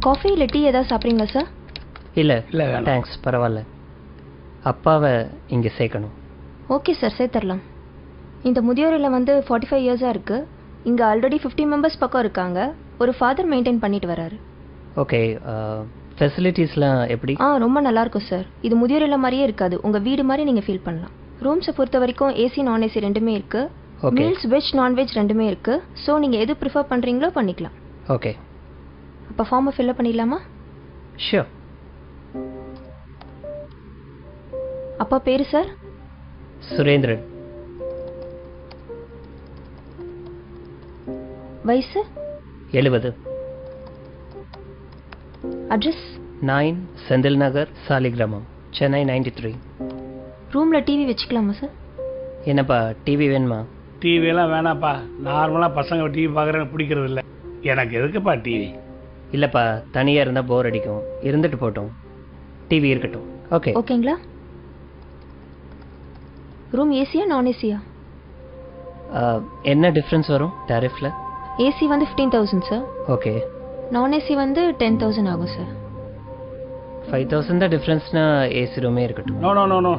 Coffee இல்லை tea ஏதாவது சாப்பிட்றீங்களா சார்? இல்லை இல்லை தேங்க்ஸ், பரவாயில்ல. அப்பாவை இங்கே சேர்க்கணும். ஓகே சார், சேர்த்துடலாம். இந்த முதியோர் இல்லம் வந்து 45 இயர்ஸாக இருக்குது. இங்கே ஆல்ரெடி 50 மெம்பர்ஸ் பக்கம் இருக்காங்க. ஒரு ஃபாதர் மெயின்டைன் பண்ணிட்டு வராரு. ஓகே, ஃபெசிலிட்டிஸ்லாம் எப்படி? ரொம்ப நல்லாயிருக்கும் சார். இது முதியோர் இல்லம் மாதிரியே இருக்காது, உங்கள் வீடு மாதிரி நீங்கள் ஃபீல் பண்ணலாம். ரூம்ஸை பொறுத்த வரைக்கும் ஏசி நான் ஏசி ரெண்டுமே இருக்குது. மீல்ஸ் வெஜ் நான்வெஜ் ரெண்டுமே இருக்குது. ஸோ நீங்கள் எது ப்ரிஃபர் பண்ணுறீங்களோ பண்ணிக்கலாம். ஓகே, அப்போ ஃபார்மை ஃபில்அப் பண்ணிடலாமா? ஷியோர். அப்பா பேர் சார்? சுரேந்திரன். வயசு? 70. அட்ரஸ்? 9 செந்தில் நகர், சாலிகிராமம், சென்னை 93. ரூமில் டிவி வச்சுக்கலாமா சார்? என்னப்பா டிவி வேணுமா? டிவியெல்லாம் வேணாப்பா. நார்மலாக பசங்க டிவி பார்க்குறேன்னு பிடிக்கிறது இல்லை. எனக்கு எதுக்குப்பா டிவி? இல்லைப்பா, தனியாக இருந்தால் போர் அடிக்கும். இருந்துட்டு போட்டோம், டிவி இருக்கட்டும். ஓகே ஓகேங்களா? ரூம் ஏசியா நான் ஏசியா? என்ன டிஃப்ரென்ஸ் வரும் டாரிஃபில்? ஏசி வந்து 15,000 சார். ஓகே. நான் ஏசி வந்து 10,000 ஆகும் சார். 5,000 தான் டிஃப்ரென்ஸ்னா ஏசி ரூமே இருக்கட்டும். No no no no,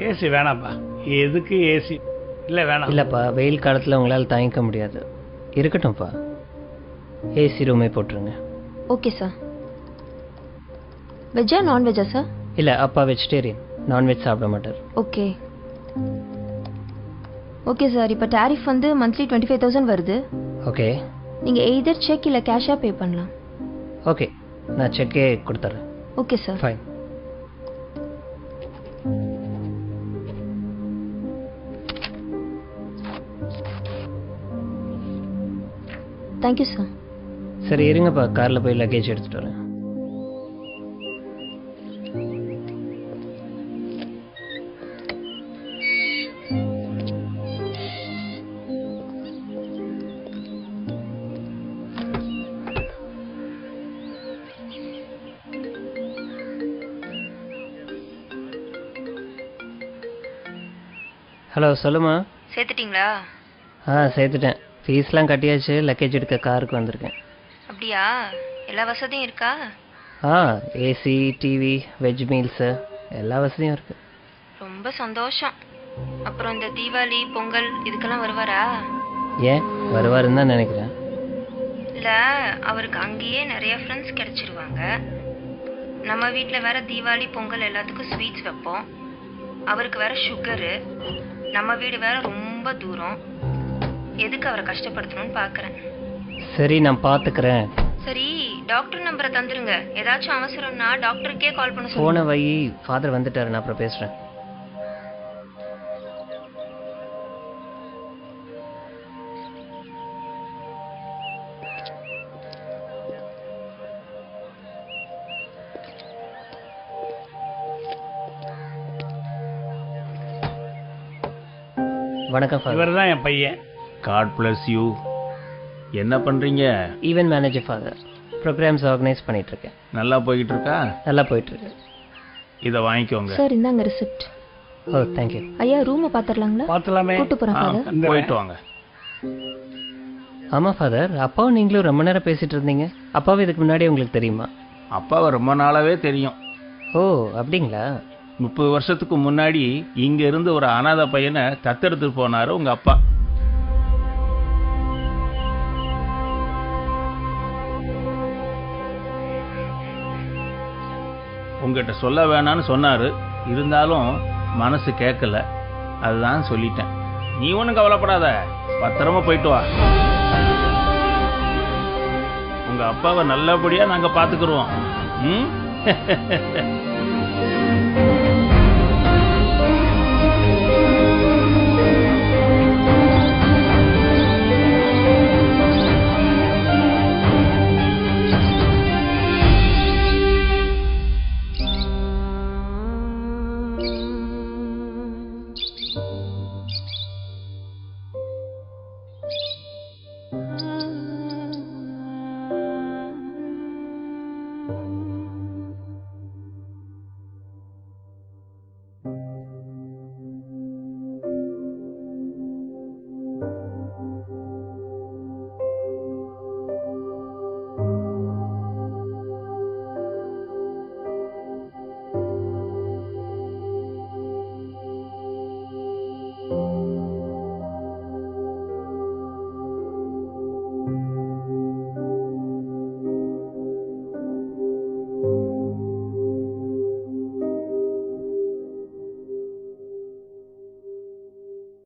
AC வேணாப்பா. எதுக்கு ஏசி? இல்லை வேணாம். இல்லைப்பா, வெயில் காலத்தில் உங்களால் தாங்கிக்க முடியாது. இருக்கட்டும்ப்பா, ஏசி ரூமே போட்டுருங்க. Okay sir. வெஜ்ஜா நான்வெஜ்ஜா சார்? இல்லை, அப்பா வெஜிடேரியன், நான்வெஜ் சாப்பிட மாட்டார். Okay okay sir. இப்போ டாரிஃப் வந்து மந்த்லி 25,000 வருது. ஓகே. நீங்கள் எய்தர் செக் இல்லை கேஷாக பே பண்ணலாம். ஓகே, நான் செக்கே கொடுத்துட்றேன். Okay sir. Fine. Thank you sir. சரி இருங்கப்பா, காரில் போய் லக்கேஜ் எடுத்துகிட்டு வரேன். ஹலோ, சொல்லுமா. சேர்த்துட்டிங்களா? சேர்த்துட்டேன். ஃபீஸ்லாம் கட்டியாச்சு. லக்கேஜ் எடுக்க காருக்கு வந்திருக்கேன். அப்படியா? எல்லா வசதியும் இருக்கா? ஏசி, டிவி, வெஜ் மீல்ஸு எல்லா வசதியும் இருக்குது. ரொம்ப சந்தோஷம். அப்புறம் இந்த தீபாவளி பொங்கல் இதுக்கெல்லாம் வருவாரா? ஏன் வருவாருன்னு தான் நினைக்கிறேன். இல்லை, அவருக்கு அங்கேயே நிறைய ஃப்ரெண்ட்ஸ் கிடைச்சிருவாங்க. நம்ம வீட்டில் வேற தீபாவளி பொங்கல் எல்லாத்துக்கும் ஸ்வீட்ஸ் வைப்போம். அவருக்கு வேற சுகரு. நம்ம வீடு வேற ரொம்ப தூரம். எதுக்கு அவரை கஷ்டப்படுத்தணும்னு பார்க்குறேன். சரி, நான் பார்த்துக்கிறேன். சரி, டாக்டர் நம்பரை தந்துருங்க. ஏதாச்சும் அவசரம்னா டாக்டருக்கே கால் பண்ண சொல்லுங்க. போன வை, ஃபாதர் வந்துட்டாரு, நான் அப்புறம் பேசுகிறேன். வணக்கம் ஃபாதர். இவர் தான் என் பையன். God bless you. என்ன பண்ணுறீங்க? Event manager father. Programs organise பண்ணிகிட்ருக்கேன். நல்லா போய்கிட்டு இருக்கா? நல்லா போயிட்டுருக்கு. இதை வாங்கிக்கோங்க. சார், இந்தாங்க ரிசிப்ட். ஓ, தேங்க்யூ. ஐயா, ரூமை பார்த்துடலாங்களா? பார்த்துலாமே. கூட்டு போகிறேன் ஃபாதர். போயிட்டு வாங்க. ஆமாம் ஃபாதர், அப்பாவும் நீங்களும் ரொம்ப நேரம் பேசிகிட்டு இருந்தீங்க. அப்பாவும் இதுக்கு முன்னாடி உங்களுக்கு தெரியுமா? அப்பாவை ரொம்ப நாளாவே தெரியும். ஓ, அப்படிங்களா? 30 வருஷத்துக்கு முன்னாடி இங்க இருந்து ஒரு அனாதை பையனை தத்தெடுத்து போனாரு உங்க அப்பா. உங்ககிட்ட சொல்ல வேணான்னு சொன்னாரு. இருந்தாலும் மனசு கேட்கல. அதுதான் சொல்லிட்டேன். நீ ஒன்றும் கவலைப்படாத, பத்திரமா போயிட்டு வா. உங்க அப்பாவை நல்லபடியா நாங்க பாத்துக்கிறோம்.